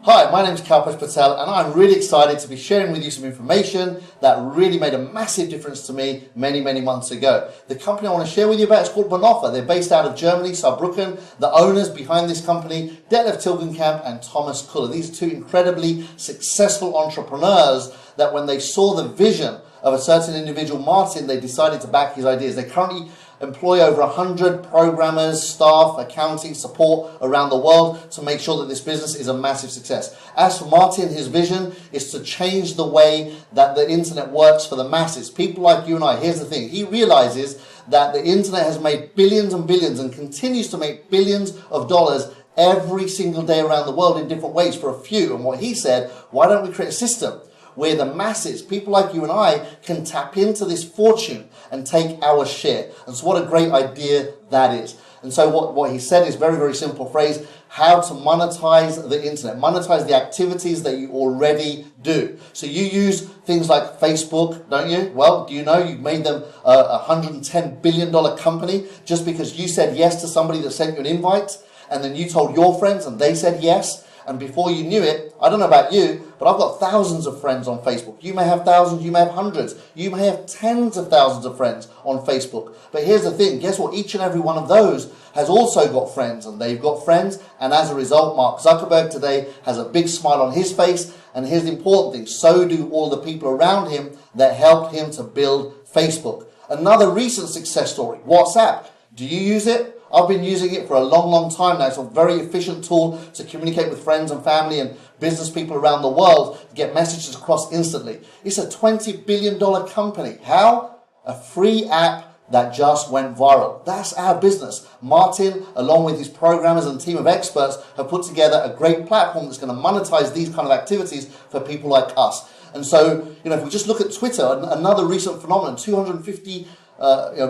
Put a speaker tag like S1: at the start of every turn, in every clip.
S1: Hi, my name is Kalpesh Patel and I'm really excited to be sharing with you some information that really made a massive difference to me many months ago. The company I want to share with you about is called Bonofa. They're based out of Germany, Saarbrücken. The owners behind this company, Detlef Tilgenkamp and Thomas Kuller. These are two incredibly successful entrepreneurs that when they saw the vision of a certain individual, Martin, they decided to back his ideas. They currently employ over 100 programmers, staff, accounting, support around the world to make sure that this business is a massive success. As for Martin, his vision is to change the way that the internet works for the masses. People like you and I, here's the thing, he realizes that the internet has made billions and billions and continues to make billions of dollars every single day around the world in different ways for a few. And what he said, why don't we create a system where the masses, people like you and I, can tap into this fortune and take our share. And so what a great idea that is. And so what he said is very simple phrase, how to monetize the internet, monetize the activities that you already do. So you use things like Facebook, don't you? Well, do you know you've made them a $110 billion company just because you said yes to somebody that sent you an invite, and then you told your friends and they said yes. And before you knew it, I don't know about you, but I've got thousands of friends on Facebook. You may have thousands, you may have hundreds, you may have tens of thousands of friends on Facebook. But here's the thing, guess what? Each and every one of those has also got friends, and they've got friends, and as a result, Mark Zuckerberg today has a big smile on his face, and here's the important thing, so do all the people around him that helped him to build Facebook. Another recent success story, WhatsApp. Do you use it? I've been using it for a long time now. It's a very efficient tool to communicate with friends and family and business people around the world to get messages across instantly. It's a $20 billion company. How? A free app that just went viral. That's our business. Martin, along with his programmers and team of experts, have put together a great platform that's going to monetize these kind of activities for people like us. And so, if we just look at Twitter, another recent phenomenon, 250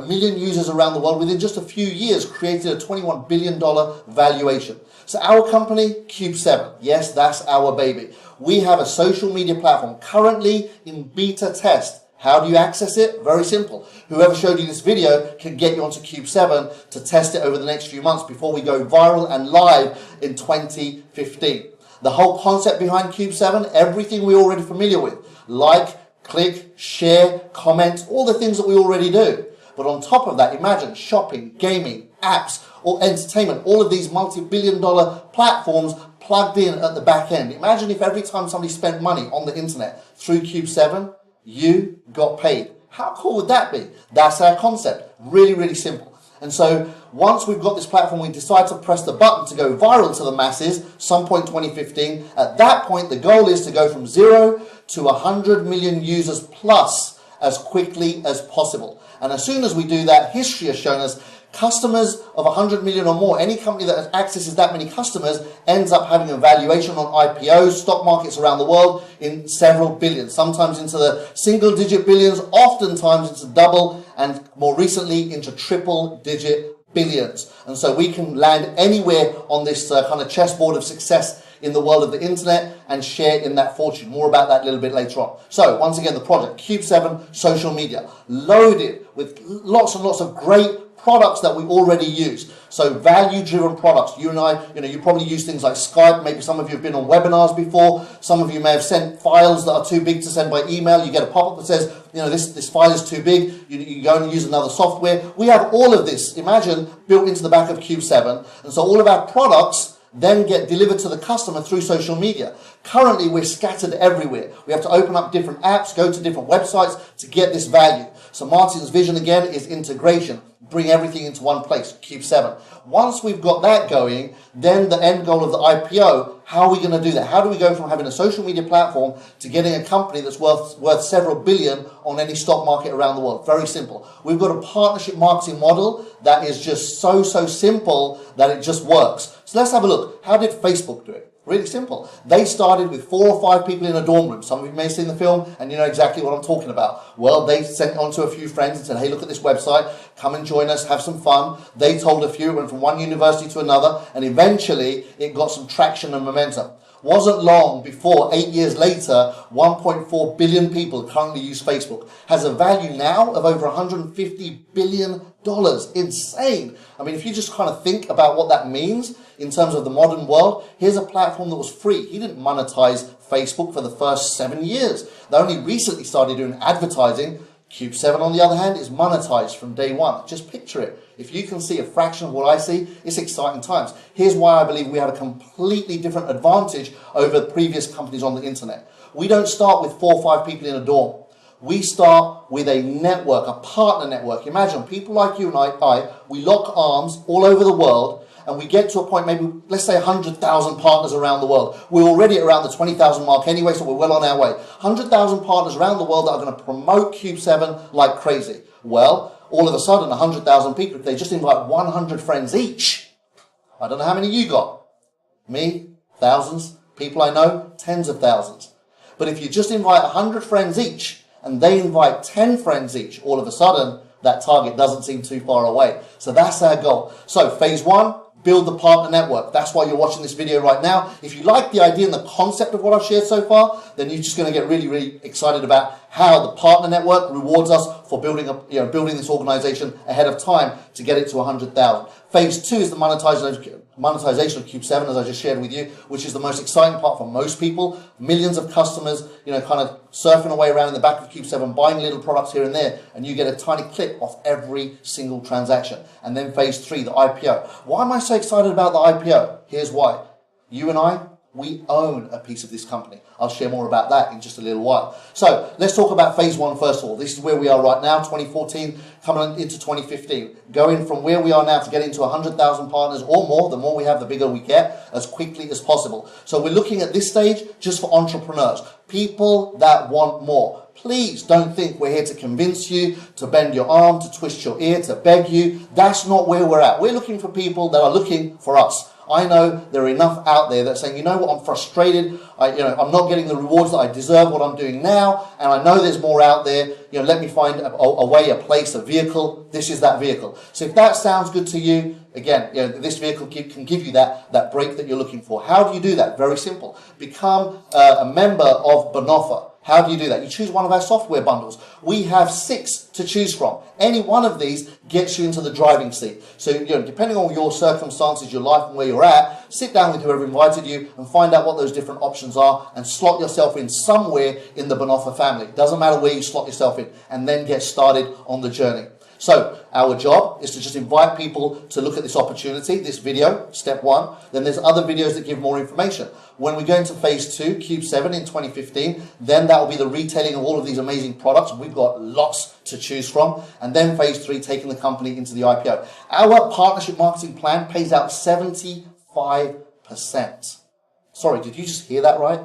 S1: million users around the world within just a few years created a $21 billion valuation. So our company, Cube7, yes, that's our baby. We have a social media platform currently in beta test. How do you access it? Very simple. Whoever showed you this video can get you onto Cube7 to test it over the next few months before we go viral and live in 2015. The whole concept behind Cube7, everything we're already familiar with, like, click, share, comment, all the things that we already do. But on top of that, imagine shopping, gaming, apps, or entertainment, all of these multi-billion-dollar platforms plugged in at the back end. Imagine if every time somebody spent money on the internet through Cube7, you got paid. How cool would that be? That's our concept. Really simple. And so once we've got this platform, we decide to press the button to go viral to the masses, some point 2015. At that point, the goal is to go from 0 to 100 million users plus as quickly as possible. And as soon as we do that, history has shown us customers of 100 million or more, any company that accesses that many customers ends up having a valuation on IPOs, stock markets around the world in several billions, sometimes into the single-digit billions, oftentimes into double, and more recently into triple-digit billions. And so we can land anywhere on this kind of chessboard of success in the world of the internet and share in that fortune. More about that a little bit later on. So once again, the project, Cube7 social media, loaded with lots and lots of great products that we already use. So value-driven products. You and I, you probably use things like Skype. Maybe some of you have been on webinars before. Some of you may have sent files that are too big to send by email. You get a pop-up that says, this file is too big. You go and use another software. We have all of this, imagine, built into the back of Cube7. And so all of our products then get delivered to the customer through social media. Currently, we're scattered everywhere. We have to open up different apps, go to different websites to get this value. So Martin's vision again is integration. Bring everything into one place, Cube7. Once we've got that going, then the end goal of the IPO, how are we going to do that? How do we go from having a social media platform to getting a company that's worth several billion on any stock market around the world? Very simple. We've got a partnership marketing model that is just so simple that it just works. So let's have a look. How did Facebook do it? Really simple. They started with 4 or 5 people in a dorm room. Some of you may have seen the film and you know exactly what I'm talking about. Well, they sent it on to a few friends and said, hey, look at this website. Come and join us. Have some fun. They told a few. It went from one university to another. And eventually, it got some traction and momentum. Wasn't long before, 8 years later, 1.4 billion people currently use Facebook. Has a value now of over $150 billion. Insane. I mean, if you just kind of think about what that means in terms of the modern world, here's a platform that was free. He didn't monetize Facebook for the first 7 years. They only recently started doing advertising. Cube 7, on the other hand, is monetized from day one. Just picture it. If you can see a fraction of what I see, it's exciting times. Here's why I believe we have a completely different advantage over previous companies on the internet. We don't start with 4 or 5 people in a dorm. We start with a network, a partner network. Imagine people like you and I, we lock arms all over the world, and we get to a point, maybe, let's say 100,000 partners around the world. We're already around the 20,000 mark anyway, so we're well on our way. 100,000 partners around the world that are going to promote Cube 7 like crazy. Well, all of a sudden, 100,000 people, if they just invite 100 friends each, I don't know how many you got. Me, thousands. People I know, tens of thousands. But if you just invite 100 friends each, and they invite 10 friends each, all of a sudden, that target doesn't seem too far away. So that's our goal. So phase 1, build the partner network. That's why you're watching this video right now. If you like the idea and the concept of what I've shared so far, then you're just going to get really, really excited about how the partner network rewards us for building this organization ahead of time to get it to 100,000. Phase 2 is the monetization of Cube 7, as I just shared with you, which is the most exciting part for most people. Millions of customers, kind of surfing away around in the back of Cube 7, buying little products here and there, and you get a tiny clip off every single transaction. And then phase 3, the IPO. Why am I so excited about the IPO? Here's why. You and I, we own a piece of this company. I'll share more about that in just a little while. So let's talk about phase 1 first of all. This is where we are right now, 2014, coming into 2015. Going from where we are now to getting to 100,000 partners or more. The more we have, the bigger we get, as quickly as possible. So we're looking at this stage just for entrepreneurs, people that want more. Please don't think we're here to convince you, to bend your arm, to twist your ear, to beg you. That's not where we're at. We're looking for people that are looking for us. I know there are enough out there that are saying, you know what, I'm frustrated. I'm not getting the rewards that I deserve what I'm doing now, and I know there's more out there. Let me find a way, a place, a vehicle. This is that vehicle. So if that sounds good to you, again, this vehicle can give you that break that you're looking for. How do you do that? Very simple. Become a member of Bonofa. How do you do that? You choose one of our software bundles. We have 6 to choose from. Any one of these gets you into the driving seat. So, depending on your circumstances, your life and where you're at, sit down with whoever invited you and find out what those different options are and slot yourself in somewhere in the Bonofa family. Doesn't matter where you slot yourself in, and then get started on the journey. So our job is to just invite people to look at this opportunity, this video, step 1. Then there's other videos that give more information. When we go into phase 2, Cube 7 in 2015, then that will be the retailing of all of these amazing products. We've got lots to choose from. And then phase 3, taking the company into the IPO. Our partnership marketing plan pays out 75%. Sorry, did you just hear that right?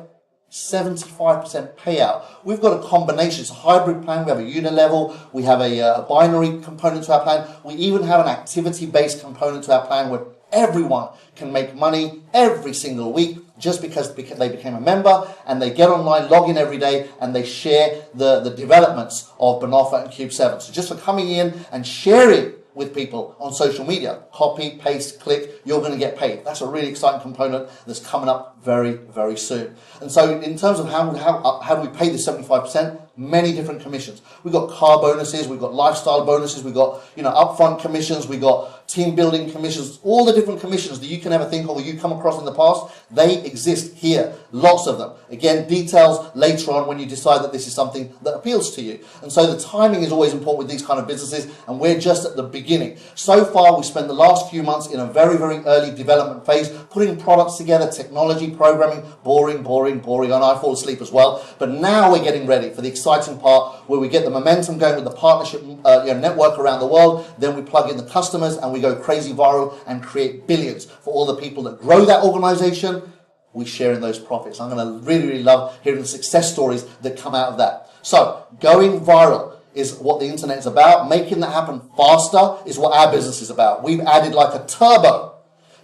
S1: 75% payout. We've got a combination. It's a hybrid plan. We have a unit level. We have a binary component to our plan. We even have an activity-based component to our plan where everyone can make money every single week just because they became a member, and they get online, log in every day, and they share the developments of Bonofa and Cube 7. So just for coming in and sharing with people on social media, copy, paste, click, you're going to get paid. That's a really exciting component that's coming up very, very soon. And so in terms of how do we pay the 75%? Many different commissions. We've got car bonuses, we've got lifestyle bonuses, we've got upfront commissions, we've got team building commissions, all the different commissions that you can ever think of or you come across in the past, they exist here. Lots of them. Again, details later on when you decide that this is something that appeals to you. And so the timing is always important with these kind of businesses, and we're just at the beginning. So far, we spent the last few months in a very, very early development phase, putting products together, technology, programming, boring, and I fall asleep as well. But now we're getting ready for the exciting part where we get the momentum going with the partnership network around the world. Then we plug in the customers and we go crazy viral and create billions for all the people that grow that organization. We share in those profits. I'm going to really, really love hearing the success stories that come out of that. So going viral is what the internet is about. Making that happen faster is what our business is about. We've added like a turbo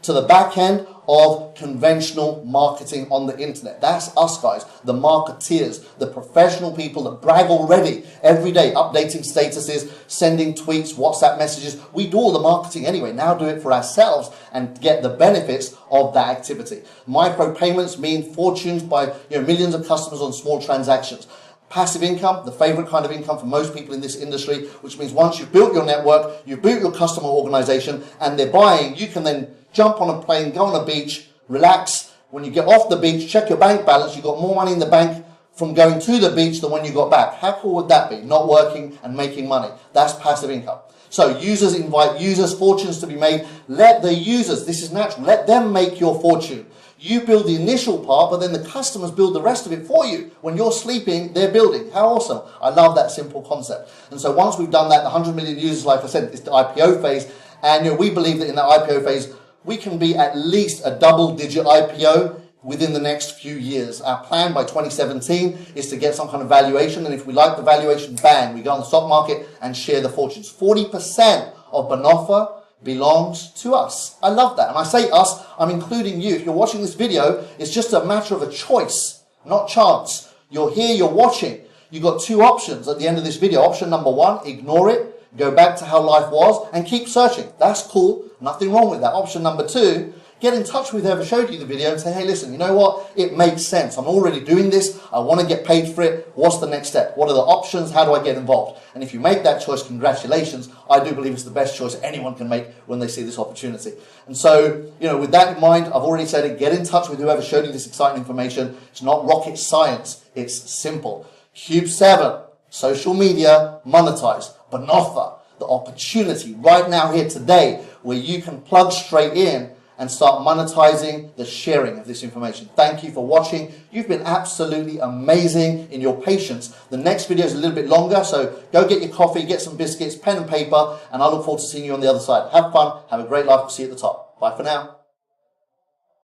S1: to the back end of conventional marketing on the internet. That's us, guys, the marketeers, the professional people that brag already every day, updating statuses, sending tweets, WhatsApp messages. We do all the marketing anyway. Now do it for ourselves and get the benefits of that activity. Micropayments mean fortunes by millions of customers on small transactions. Passive income, the favorite kind of income for most people in this industry, which means once you've built your network, you've built your customer organization, and they're buying, you can then jump on a plane, go on a beach, relax. When you get off the beach, check your bank balance. You've got more money in the bank from going to the beach than when you got back. How cool would that be? Not working and making money. That's passive income. So users invite users, fortunes to be made. Let the users, this is natural, let them make your fortune. You build the initial part, but then the customers build the rest of it for you. When you're sleeping, they're building. How awesome. I love that simple concept. And so once we've done that, the 100 million users, like I said, is the IPO phase. And we believe that in that IPO phase, we can be at least a double-digit IPO within the next few years. Our plan by 2017 is to get some kind of valuation. And if we like the valuation, bang, we go on the stock market and share the fortunes. 40% of Bonofa belongs to us. I love that. And I say us, I'm including you. If you're watching this video, it's just a matter of a choice, not chance. You're here, you're watching. You've got two options at the end of this video. Option number one, ignore it, go back to how life was, and keep searching. That's cool. Nothing wrong with that. Option number two, get in touch with whoever showed you the video and say, hey, listen, you know what? It makes sense. I'm already doing this. I want to get paid for it. What's the next step? What are the options? How do I get involved? And if you make that choice, congratulations. I do believe it's the best choice anyone can make when they see this opportunity. And so, with that in mind, I've already said it. Get in touch with whoever showed you this exciting information. It's not rocket science. It's simple. Cube 7, social media, monetize. Bonofa, the opportunity right now here today where you can plug straight in and start monetizing the sharing of this information. Thank you for watching. You've been absolutely amazing in your patience. The next video is a little bit longer, so go get your coffee, get some biscuits, pen and paper, and I look forward to seeing you on the other side. Have fun, have a great life. See you at the top. Bye for now.